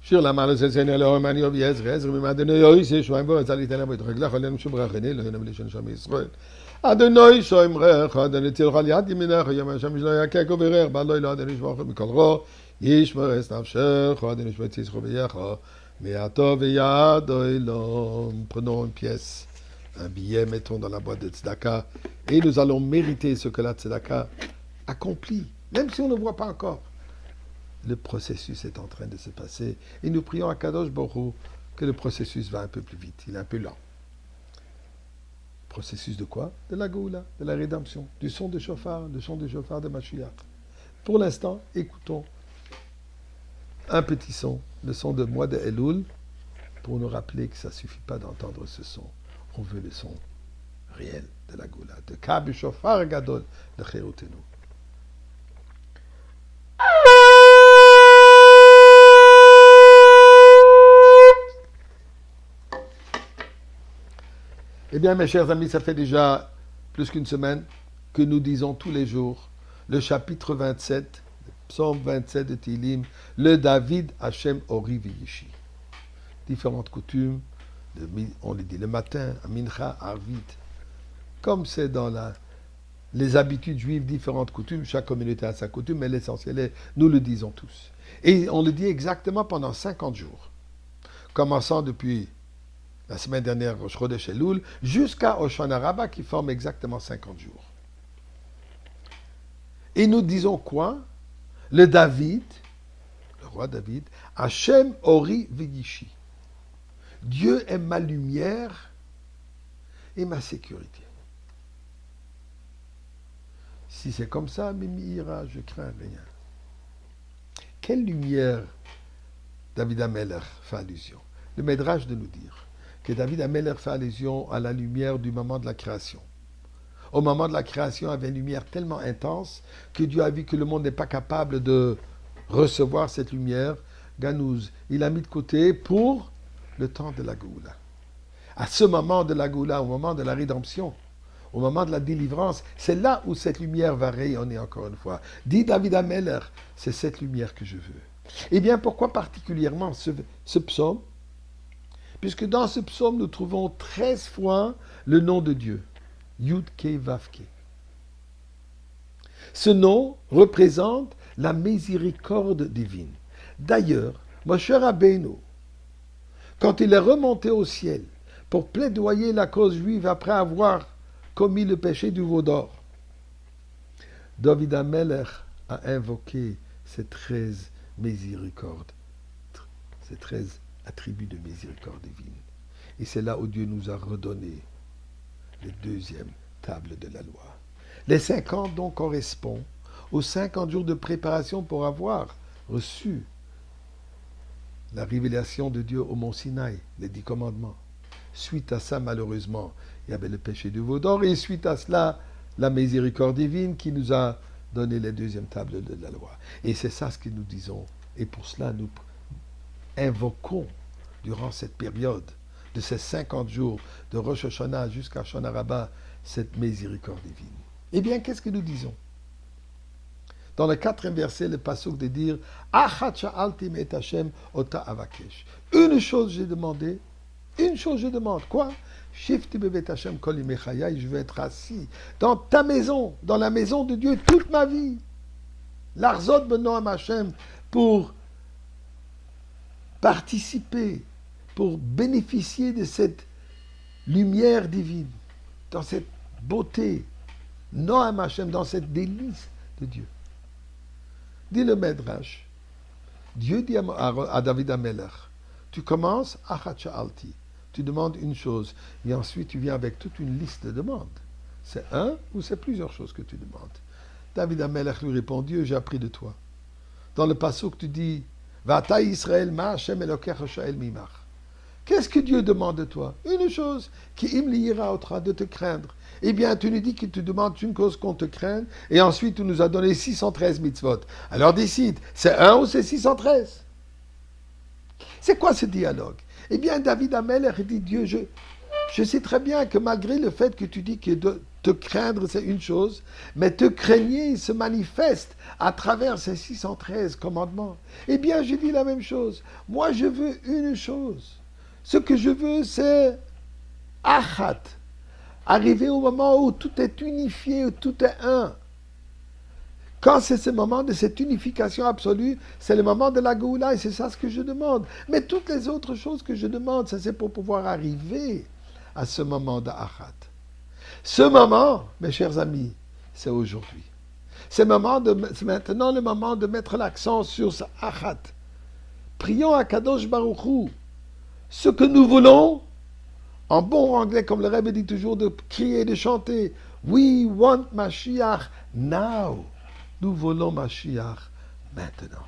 שיר למעלה ססן אלוהים אני אוהב יעזר עזר ממאדוני יויסי שומעים בו רצה ליתן להם ותרגלך עלינו שום ברכני לא ינם לשון שם ישראל אדוני שומרך אדוני תלך על יד ימינך יום השם שלא יקק ובירך בעד לא ילא אדוני שברך מכל רוע ישמר את נפשך אדוני שבט יצחו ויחו מעתו וידו אלום. Prenons une pièce, un billet, mettons dans la boîte de tzedaka et nous allons mériter ce que la tzedaka accomplit, même si on ne voit pas encore. Le processus est en train de se passer et nous prions à Kadosh Baruch Hu que le processus va un peu plus vite, il est un peu lent. Processus de quoi? De la Goula, de la rédemption, du son de chauffard, de Mashiach. Pour l'instant, écoutons un petit son, le son de mois de Elul, pour nous rappeler que ça ne suffit pas d'entendre ce son. On veut le son réel de la Goula, de Kab Shofar Gadol de Cherutenu. Eh bien, mes chers amis, ça fait déjà plus qu'une semaine que nous disons tous les jours le chapitre 27, le psaume 27 de Tehillim, le David Hashem Ori V'Yishi. Différentes coutumes, on les dit le matin, à Mincha, Arvit. Comme c'est dans les habitudes juives, différentes coutumes, chaque communauté a sa coutume, mais l'essentiel est, nous le disons tous. Et on le dit exactement pendant 50 jours, commençant depuis la semaine dernière, Rosh Chodesh Elul, jusqu'à Hoshana Rabbah, qui forme exactement 50 jours. Et nous disons quoi? Le David, le roi David, Hashem Ori V'Yishi. Dieu est ma lumière et ma sécurité. Si c'est comme ça, Mimi ira, je crains rien. Quelle lumière David Ameler fait allusion? Le Midrash de nous dire que David Ameler fait allusion à la lumière du moment de la création. Au moment de la création, il y avait une lumière tellement intense que Dieu a vu que le monde n'est pas capable de recevoir cette lumière. Ganouz, il a mis de côté pour le temps de la Goula. À ce moment de la Goula, au moment de la rédemption, au moment de la délivrance, c'est là où cette lumière va rayonner encore une fois. Dit David Ameler, c'est cette lumière que je veux. Eh bien, pourquoi particulièrement ce psaume? Puisque dans ce psaume, nous trouvons 13 fois le nom de Dieu. Yud Ke Vav Ke. Ce nom représente la miséricorde divine. D'ailleurs, Moshe Rabbeinu, quand il est remonté au ciel pour plaidoyer la cause juive après avoir commis le péché du veau d'or, David Ameler a invoqué ces 13 miséricordes, ces 13 attributs de miséricorde divine. Et c'est là où Dieu nous a redonné les deuxièmes tables de la loi. Les 50 donc correspondent aux 50 jours de préparation pour avoir reçu la révélation de Dieu au mont Sinaï, les 10 commandements. Suite à ça, malheureusement, il y avait le péché du veau d'or, et suite à cela, la miséricorde divine qui nous a donné les deuxièmes tables de la loi. Et c'est ça ce que nous disons. Et pour cela, nous invoquons, durant cette période, de ces 50 jours, de Rosh Hashanah jusqu'à Hoshana Rabbah, cette miséricorde divine. Eh bien, qu'est-ce que nous disons? Dans le 4e verset, le pasuk de dire Achat sha'alti me'et Hashem ota avakesh. Une chose j'ai demandé, une chose je demande. Quoi? Shifti bevet Hashem kol yemei chayai, je veux être assis dans ta maison, dans la maison de Dieu toute ma vie. L'arzot benoam Hashem, pour participer, pour bénéficier de cette lumière divine, dans cette beauté, Noam Hashem, dans cette délice de Dieu. Dit le Midrash, Dieu dit à David Ameler, tu commences Achat sha'alti, tu demandes une chose, et ensuite tu viens avec toute une liste de demandes. C'est un ou c'est plusieurs choses que tu demandes? David Ameler lui répond, Dieu, j'ai appris de toi. Dans le pasuk, tu dis, Vata Israël ma Hashem Elokecha sha'el mimach. Qu'est-ce que Dieu demande de toi? Une chose, qui im liyira otra, de te craindre. Eh bien, tu nous dis que tu demandes une cause qu'on te craigne, et ensuite tu nous as donné 613 mitzvot. Alors décide, c'est un ou c'est 613? C'est quoi ce dialogue? Eh bien, David Ameler dit, Dieu, je sais très bien que malgré le fait que tu dis que Te craindre, c'est une chose, mais te craigner se manifeste à travers ces 613 commandements. Eh bien, je dis la même chose. Moi, je veux une chose. Ce que je veux, c'est achat. Arriver au moment où tout est unifié, où tout est un. Quand c'est ce moment de cette unification absolue, c'est le moment de la Géoula et c'est ça ce que je demande. Mais toutes les autres choses que je demande, ça c'est pour pouvoir arriver à ce moment d'Achat. Ce moment, mes chers amis, c'est aujourd'hui. C'est maintenant le moment de mettre l'accent sur ce Achat. Prions à Kadosh Baruch Hu. Ce que nous voulons, en bon anglais, comme le Rebbe dit toujours, de crier, de chanter, We want Mashiach now. Nous voulons Mashiach maintenant.